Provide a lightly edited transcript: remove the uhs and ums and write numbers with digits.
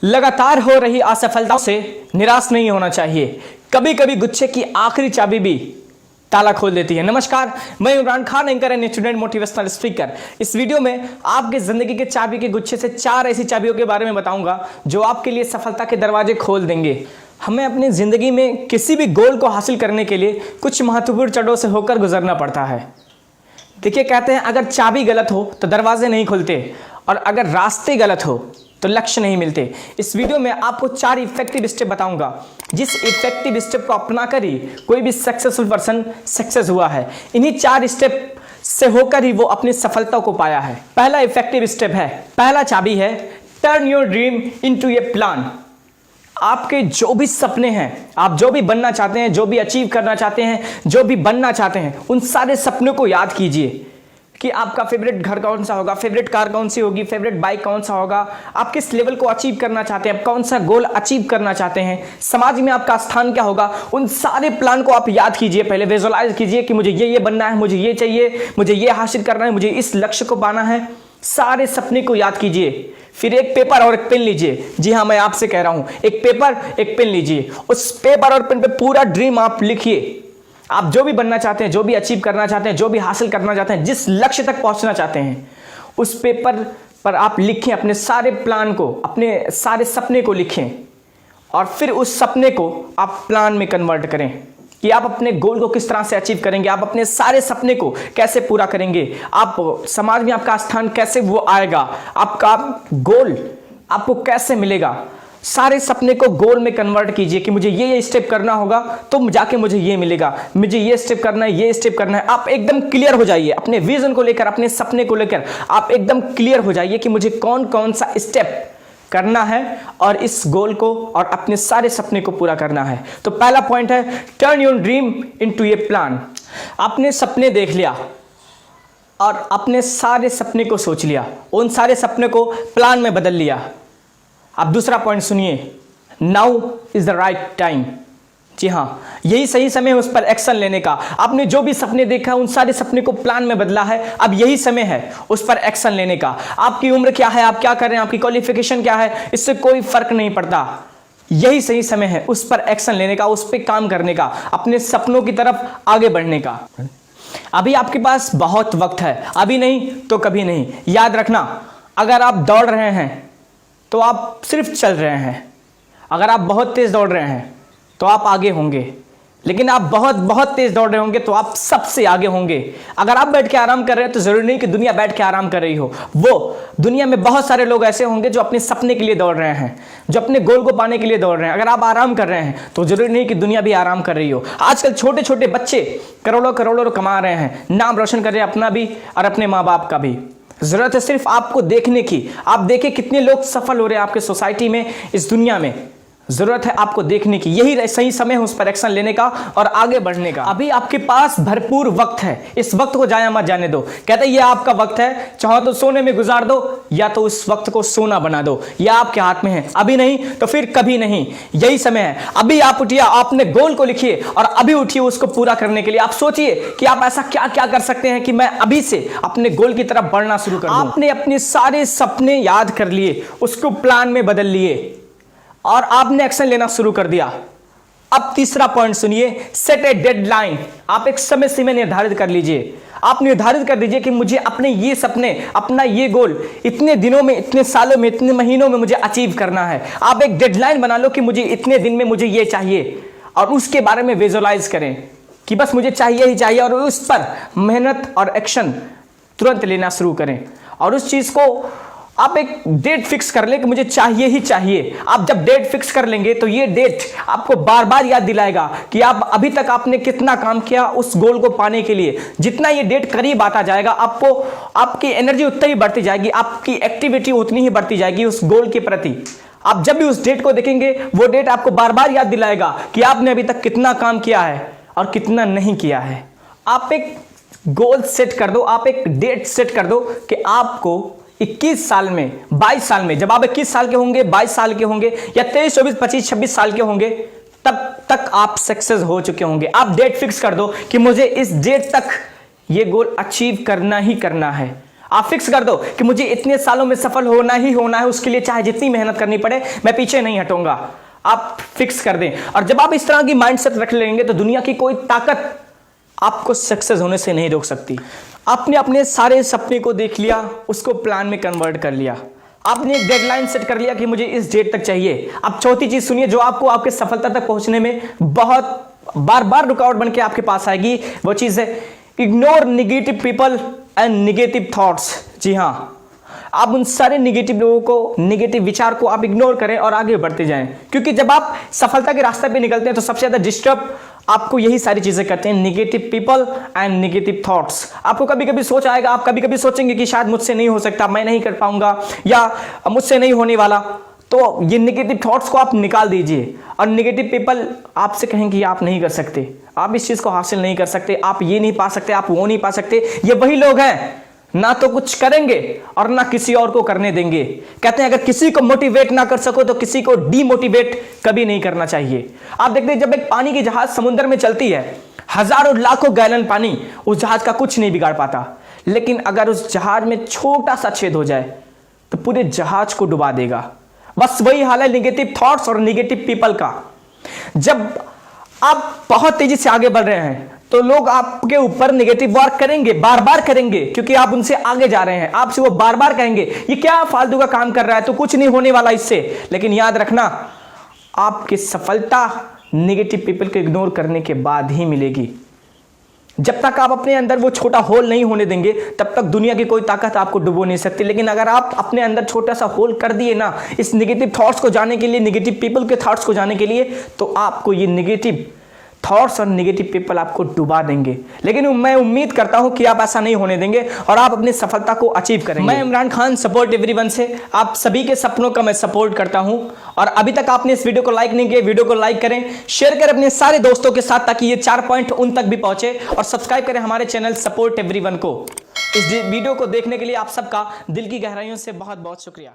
लगातार हो रही असफलताओं से निराश नहीं होना चाहिए। कभी कभी गुच्छे की आखिरी चाबी भी ताला खोल देती है। नमस्कार, मैं Imran Khan, anchor and student motivational speaker. इस वीडियो में आपके जिंदगी के चाबी के गुच्छे से 4 ऐसी चाबियों के बारे में बताऊंगा जो आपके लिए सफलता के दरवाजे खोल देंगे। हमें अपनी जिंदगी में किसी भी गोल को हासिल करने के लिए कुछ महत्वपूर्ण चरणों से होकर गुजरना पड़ता है। देखिए, कहते हैं अगर चाबी गलत हो तो दरवाजे नहीं खुलते, और अगर रास्ते गलत हो तो लक्ष्य नहीं मिलते। इस वीडियो में आपको 4 इफेक्टिव स्टेप बताऊंगा, जिस इफेक्टिव स्टेप को अपनाकर ही कोई भी सक्सेसफुल पर्सन सक्सेस हुआ है। इन्हीं 4 स्टेप से होकर ही वो अपनी सफलता को पाया है। पहला इफेक्टिव स्टेप है, पहला चाबी है, turn your dream into A plan. आपके जो भी सपने हैं, आप जो भी बनना चाहते हैं, जो भी अचीव करना चाहते हैं, जो भी बनना चाहते हैं, उन सारे सपनों को याद कीजिए कि आपका फेवरेट घर कौन सा होगा, फेवरेट कार कौन सी होगी, फेवरेट बाइक कौन सा होगा, आप किस लेवल को अचीव करना चाहते हैं, आप कौन सा गोल अचीव करना चाहते हैं, समाज में आपका स्थान क्या होगा। उन सारे प्लान को आप याद कीजिए, पहले विजुअलाइज कीजिए कि मुझे ये बनना है, मुझे ये चाहिए, मुझे ये हासिल करना है, मुझे इस लक्ष्य को पाना है। सारे सपने को याद कीजिए। फिर एक पेपर और एक पेन लीजिए। जी हाँ, मैं आपसे कह रहा हूं, एक पेपर एक पेन लीजिए। उस पेपर और पेन पे पूरा ड्रीम आप लिखिए। आप जो भी बनना चाहते हैं, जो भी अचीव करना चाहते हैं, जो भी हासिल करना चाहते हैं, जिस लक्ष्य तक पहुंचना चाहते हैं, उस पेपर पर आप लिखें अपने सारे प्लान को, अपने सारे सपने को लिखें, और फिर उस सपने को आप प्लान में कन्वर्ट करें कि आप अपने गोल को किस तरह से अचीव करेंगे, आप अपने सारे सपने को कैसे पूरा करेंगे, आप समाज में आपका स्थान कैसे वो आएगा, आपका गोल आपको कैसे मिलेगा। सारे सपने को गोल में कन्वर्ट कीजिए कि मुझे ये स्टेप करना होगा तो जाके मुझे ये मिलेगा, मुझे ये स्टेप करना है, ये स्टेप करना है। आप एकदम क्लियर हो जाइए अपने विजन को लेकर, अपने सपने को लेकर। आप एकदम क्लियर हो जाइए कि मुझे कौन कौन सा स्टेप करना है और इस गोल को और अपने सारे सपने को पूरा करना है। तो पहला पॉइंट है, turn your dream into A plan. आपने सपने देख लिया और अपने सारे सपने को सोच लिया, उन सारे सपने को प्लान में बदल लिया। अब दूसरा पॉइंट सुनिए, now is the right time. जी हाँ, यही सही समय है उस पर एक्शन लेने का। आपने जो भी सपने देखा, उन सारे सपने को प्लान में बदला है, अब यही समय है उस पर एक्शन लेने का। आपकी उम्र क्या है, आप क्या कर रहे हैं, आपकी क्वालिफिकेशन क्या है, इससे कोई फर्क नहीं पड़ता। यही सही समय है उस पर एक्शन लेने का, उस पर काम करने का, अपने सपनों की तरफ आगे बढ़ने का। अभी आपके पास बहुत वक्त है, अभी नहीं तो कभी नहीं। याद रखना, अगर आप दौड़ रहे हैं तो आप सिर्फ चल रहे हैं, अगर आप बहुत तेज दौड़ रहे हैं तो आप आगे होंगे, लेकिन आप बहुत बहुत तेज दौड़ रहे होंगे तो आप सबसे आगे होंगे। अगर आप बैठ के आराम कर रहे हैं तो जरूरी नहीं कि दुनिया बैठ के आराम कर रही हो। वो दुनिया में बहुत सारे लोग ऐसे होंगे जो अपने सपने के लिए दौड़ रहे हैं, जो अपने गोल को पाने के लिए दौड़ रहे हैं। अगर आप आराम कर रहे हैं तो जरूरी नहीं कि दुनिया भी आराम कर रही हो। आजकल छोटे छोटे बच्चे करोड़ों करोड़ों कमा रहे हैं, नाम रोशन कर रहे हैं अपना भी और अपने माँ बाप का भी। जरूरत है सिर्फ आपको देखने की। आप देखें कितने लोग सफल हो रहे हैं आपके सोसाइटी में, इस दुनिया में। जरूरत है आपको देखने की। यही सही समय है उस पर एक्शन लेने का और आगे बढ़ने का। अभी आपके पास भरपूर वक्त है, इस वक्त को जाया मत जाने दो। कहते हैं ये आपका वक्त है, चाहो तो सोने में गुजार दो या तो उस वक्त को सोना बना दो। यह आपके हाथ में है, अभी नहीं तो फिर कभी नहीं। यही समय है, अभी आप उठिए, अपने गोल को लिखिए और अभी उठिए उसको पूरा करने के लिए। आप सोचिए कि आप ऐसा क्या क्या कर सकते हैं कि मैं अभी से अपने गोल की तरफ बढ़ना शुरू कर दूं। आपने अपने सारे सपने याद कर लिए, उसको प्लान में बदल लिए और आपने एक्शन लेना शुरू कर दिया। अब तीसरा पॉइंट सुनिए, सेट ए डेडलाइन। आप एक समय सीमा निर्धारित कर लीजिए। आप निर्धारित कर दीजिए कि मुझे अपने ये सपने, अपना ये गोल इतने दिनों में, इतने सालों में, इतने महीनों में मुझे अचीव करना है। आप एक डेडलाइन बना लो कि मुझे इतने दिन में मुझे ये चाहिए, और उसके बारे में विजुअलाइज करें कि बस मुझे चाहिए ही चाहिए, और उस पर मेहनत और एक्शन तुरंत लेना शुरू करें। और उस चीज को आप एक डेट फिक्स कर ले कि मुझे चाहिए ही चाहिए। आप जब डेट फिक्स कर लेंगे तो ये डेट आपको बार बार याद दिलाएगा कि आप अभी तक आपने कितना काम किया उस गोल को पाने के लिए। जितना ये डेट करीब आता जाएगा, आपको आपकी एनर्जी उतनी ही बढ़ती जाएगी, आपकी एक्टिविटी उतनी ही बढ़ती जाएगी उस गोल के प्रति। आप जब भी उस डेट को देखेंगे, वो डेट आपको बार बार याद दिलाएगा कि आपने अभी तक कितना काम किया है और कितना नहीं किया है। आप एक गोल सेट कर दो, आप एक डेट सेट कर दो कि आपको 21 साल में, 22 साल में, जब आप 21 साल के होंगे, 22 साल के होंगे, या 23, 24, 25, 26 साल के होंगे, तब तक आप सक्सेस हो चुके होंगे। आप डेट फिक्स कर दो कि मुझे इस डेट तक ये गोल अचीव करना ही करना है। आप फिक्स कर दो कि मुझे इतने सालों में सफल होना ही होना है, उसके लिए चाहे जितनी मेहनत करनी पड़े मैं पीछे नहीं हटूंगा। आप फिक्स कर दें, और जब आप इस तरह की माइंडसेट रख लेंगे तो दुनिया की कोई ताकत आपको सक्सेस होने से नहीं रोक सकती। आपने अपने सारे सपने को देख लिया, उसको प्लान में कन्वर्ट कर लिया, आपने एक डेडलाइन सेट कर लिया कि मुझे इस डेट तक चाहिए। अब चौथी चीज सुनिए जो आपको आपके सफलता तक पहुंचने में बहुत बार बार रुकावट बन के आपके पास आएगी, वो चीज है ignore negative people and negative thoughts. जी हां, आप उन सारे निगेटिव लोगों को, निगेटिव विचार को आप इग्नोर करें और आगे बढ़ते जाएं, क्योंकि जब आप सफलता के रास्ते पे निकलते हैं तो सबसे ज्यादा डिस्टर्ब आपको यही सारी चीजें करते हैं, negative people and negative thoughts. आपको कभी कभी सोच आएगा, आप कभी कभी सोचेंगे कि शायद मुझसे नहीं हो सकता, मैं नहीं कर पाऊंगा, या मुझसे नहीं होने वाला। तो ये निगेटिव थॉट्स को आप निकाल दीजिए, और निगेटिव पीपल आपसे कहेंगे कि आप नहीं कर सकते, आप इस चीज को हासिल नहीं कर सकते, आप ये नहीं पा सकते, आप वो नहीं पा सकते। ये वही लोग हैं ना तो कुछ करेंगे और ना किसी और को करने देंगे। कहते हैं अगर किसी को मोटिवेट ना कर सको तो किसी को डीमोटिवेट कभी नहीं करना चाहिए। आप देखते हैं जब एक पानी की जहाज समुद्र में चलती है, हजारों लाखों गैलन पानी उस जहाज का कुछ नहीं बिगाड़ पाता, लेकिन अगर उस जहाज में छोटा सा छेद हो जाए तो पूरे जहाज को डुबा देगा। बस वही हाल है निगेटिव थॉट्स और निगेटिव पीपल का। जब आप बहुत तेजी से आगे बढ़ रहे हैं तो लोग आपके ऊपर नेगेटिव वर्क करेंगे, बार बार करेंगे, क्योंकि आप उनसे आगे जा रहे हैं। आपसे वो बार बार कहेंगे ये क्या फालतू का काम कर रहा है, तो कुछ नहीं होने वाला इससे। लेकिन याद रखना, आपकी सफलता नेगेटिव पीपल को इग्नोर करने के बाद ही मिलेगी। जब तक आप अपने अंदर वो छोटा होल नहीं होने देंगे तब तक दुनिया की कोई ताकत आपको डुबो नहीं सकती। लेकिन अगर आप अपने अंदर छोटा सा होल कर दिए ना इस नेगेटिव थॉट्स को जाने के लिए, नेगेटिव पीपल के थॉट्स को जाने के लिए, तो आपको ये नेगेटिव थॉट्स और नेगेटिव पीपल आपको डुबा देंगे। लेकिन मैं उम्मीद करता हूं कि आप ऐसा नहीं होने देंगे और आप अपनी सफलता को अचीव करेंगे। मैं इमरान खान, सपोर्ट एवरीवन से आप सभी के सपनों का मैं सपोर्ट करता हूं। और अभी तक आपने इस वीडियो को लाइक नहीं किया, वीडियो को लाइक करें, शेयर करें अपने सारे दोस्तों के साथ ताकि ये 4 पॉइंट उन तक भी पहुंचे, और सब्सक्राइब करें हमारे चैनल सपोर्ट एवरीवन को। इस वीडियो को देखने के लिए आप सबका दिल की गहराइयों से बहुत बहुत शुक्रिया।